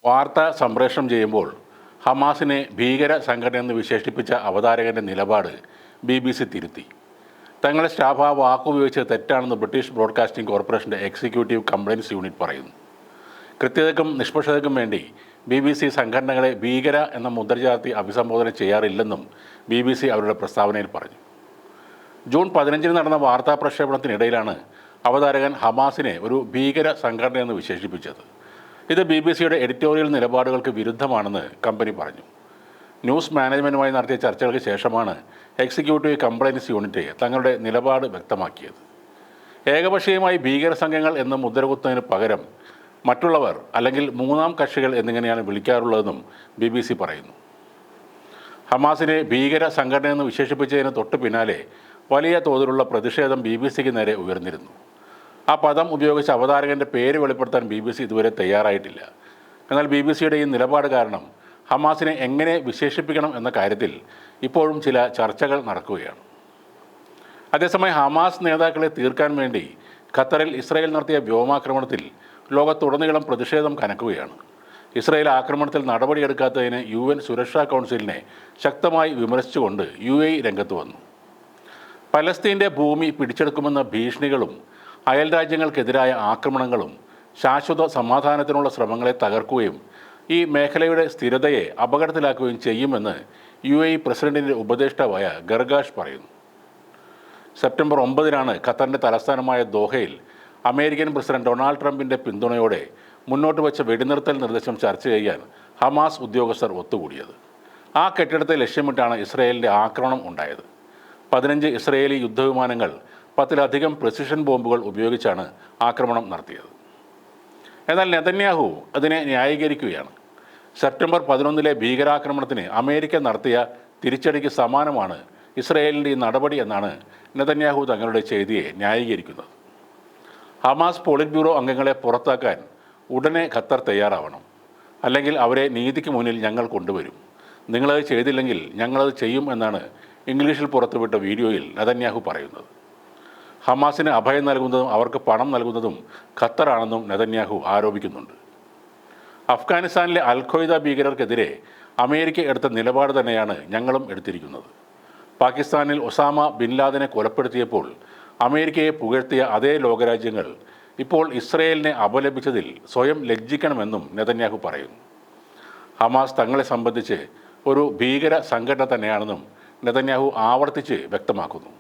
വാർത്ത സംപ്രേഷണം ചെയ്യുമ്പോൾ ഹമാസിനെ ഭീകര സംഘടനയെന്ന് വിശേഷിപ്പിച്ച അവതാരകൻ്റെ നിലപാട് BBC തിരുത്തി. തങ്ങളുടെ സ്റ്റാഫ് ആ വാക്കുപയോഗിച്ച് തെറ്റാണെന്ന് ബ്രിട്ടീഷ് ബ്രോഡ്കാസ്റ്റിംഗ് കോർപ്പറേഷൻ്റെ എക്സിക്യൂട്ടീവ് കംപ്ലയിൻസ് യൂണിറ്റ് പറയുന്നു. കൃത്യതയ്ക്കും നിഷ്പക്ഷതയ്ക്കും വേണ്ടി BBC സംഘടനകളെ ഭീകര എന്ന മുദ്രചാർത്തി അഭിസംബോധന ചെയ്യാറില്ലെന്നും BBC അവരുടെ പ്രസ്താവനയിൽ പറഞ്ഞു. ജൂൺ 15 നടന്ന വാർത്താ പ്രക്ഷേപണത്തിനിടയിലാണ് അവതാരകൻ ഹമാസിനെ ഒരു ഭീകര സംഘടനയെന്ന് വിശേഷിപ്പിച്ചത്. ഇത് BBCയുടെ എഡിറ്റോറിയൽ നിലപാടുകൾക്ക് വിരുദ്ധമാണെന്ന് കമ്പനി പറഞ്ഞു. ന്യൂസ് മാനേജ്മെൻറ്റുമായി നടത്തിയ ചർച്ചകൾക്ക് ശേഷമാണ് എക്സിക്യൂട്ടീവ് കംപ്ലയിൻസ് യൂണിറ്റ് തങ്ങളുടെ നിലപാട് വ്യക്തമാക്കിയത്. ഏകപക്ഷീയമായി ഭീകര സംഘങ്ങൾ എന്ന് മുദ്രകുത്തുന്നതിന് പകരം മറ്റുള്ളവർ അല്ലെങ്കിൽ മൂന്നാം കക്ഷികൾ എന്നിങ്ങനെയാണ് വിളിക്കാറുള്ളതെന്നും BBC പറയുന്നു. ഹമാസിനെ ഭീകര സംഘടനയെന്ന് വിശേഷിപ്പിച്ചതിന് തൊട്ടു പിന്നാലെ വലിയ തോതിലുള്ള പ്രതിഷേധം BBCക്ക് നേരെ ഉയർന്നിരുന്നു. ആ പദം ഉപയോഗിച്ച് അവതാരകൻ്റെ പേര് വെളിപ്പെടുത്താൻ BBC ഇതുവരെ തയ്യാറായിട്ടില്ല. എന്നാൽ BBCയുടെ ഈ നിലപാട് കാരണം ഹമാസിനെ എങ്ങനെ വിശേഷിപ്പിക്കണം എന്ന കാര്യത്തിൽ ഇപ്പോഴും ചില ചർച്ചകൾ നടക്കുകയാണ്. അതേസമയം ഹമാസ് നേതാക്കളെ തീർക്കാൻ വേണ്ടി ഖത്തറിൽ ഇസ്രായേൽ നടത്തിയ വ്യോമാക്രമണത്തിൽ ലോകത്തുടനീളം പ്രതിഷേധം കനക്കുകയാണ്. ഇസ്രായേൽ ആക്രമണത്തിൽ നടപടിയെടുക്കാത്തതിന് UN സുരക്ഷാ കൗൺസിലിനെ ശക്തമായി വിമർശിച്ചുകൊണ്ട് UAE രംഗത്ത് വന്നു. പലസ്തീൻ്റെ ഭൂമി പിടിച്ചെടുക്കുമെന്ന ഭീഷണികളും അയൽ രാജ്യങ്ങൾക്കെതിരായ ആക്രമണങ്ങളും ശാശ്വത സമാധാനത്തിനുള്ള ശ്രമങ്ങളെ തകർക്കുകയും ഈ മേഖലയുടെ സ്ഥിരതയെ അപകടത്തിലാക്കുകയും ചെയ്യുമെന്ന് UAE പ്രസിഡന്റിൻ്റെ ഉപദേഷ്ടാവായ ഗർഗാഷ് പറയുന്നു. സെപ്റ്റംബർ 9 ഖത്തറിൻ്റെ തലസ്ഥാനമായ ദോഹയിൽ അമേരിക്കൻ പ്രസിഡന്റ് ഡൊണാൾഡ് ട്രംപിൻ്റെ പിന്തുണയോടെ മുന്നോട്ട് വെച്ച വെടിനിർത്തൽ നിർദ്ദേശം ചർച്ച ചെയ്യാൻ ഹമാസ് ഉദ്യോഗസ്ഥർ ഒത്തുകൂടിയത്. ആ കെട്ടിടത്തെ ലക്ഷ്യമിട്ടാണ് ഇസ്രായേലിൻ്റെ ആക്രമണം ഉണ്ടായത്. 15 ഇസ്രായേലി യുദ്ധവിമാനങ്ങൾ 10-ലധികം പ്രിസിഷൻ ബോംബുകൾ ഉപയോഗിച്ചാണ് ആക്രമണം നടത്തിയത്. എന്നാൽ നെതന്യാഹു അതിനെ ന്യായീകരിക്കുകയാണ്. സെപ്റ്റംബർ 11 ഭീകരാക്രമണത്തിന് അമേരിക്ക നടത്തിയ തിരിച്ചടിക്ക് സമാനമാണ് ഇസ്രായേലിൻ്റെ ഈ നടപടി എന്നാണ് നെതന്യാഹു തങ്ങളുടെ ചെയ്തിയെ ന്യായീകരിക്കുന്നത്. ഹമാസ് പോളിറ്റ് ബ്യൂറോ അംഗങ്ങളെ പുറത്താക്കാൻ ഉടനെ ഖത്തർ തയ്യാറാവണം, അല്ലെങ്കിൽ അവരെ നീതിക്ക് മുന്നിൽ ഞങ്ങൾ കൊണ്ടുവരും. നിങ്ങളത് ചെയ്തില്ലെങ്കിൽ ഞങ്ങളത് ചെയ്യും എന്നാണ് ഇംഗ്ലീഷിൽ പുറത്തുവിട്ട വീഡിയോയിൽ നെതന്യാഹു പറയുന്നത്. ഹമാസിന് അഭയം നൽകുന്നതും അവർക്ക് പണം നൽകുന്നതും ഖത്തറാണെന്നും നെതന്യാഹു ആരോപിക്കുന്നുണ്ട്. അഫ്ഗാനിസ്ഥാനിലെ അൽ-ഖ്വയ്ദ ഭീകരർക്കെതിരെ അമേരിക്ക എടുത്ത നിലപാട് തന്നെയാണ് ഞങ്ങളും എടുത്തിരിക്കുന്നത്. പാകിസ്ഥാനിൽ ഒസാമ ബിൻ ലാദനെ കൊലപ്പെടുത്തിയപ്പോൾ അമേരിക്കയെ പുകഴ്ത്തിയ അതേ ലോകരാജ്യങ്ങൾ ഇപ്പോൾ ഇസ്രയേലിനെ അപലപിച്ചതിൽ സ്വയം ലജ്ജിക്കണമെന്നും നെതന്യാഹു പറയുന്നു. ഹമാസ് തങ്ങളെ സംബന്ധിച്ച് ഒരു ഭീകര സംഘടന തന്നെയാണെന്നും നെതന്യാഹു ആവർത്തിച്ച് വ്യക്തമാക്കുന്നു.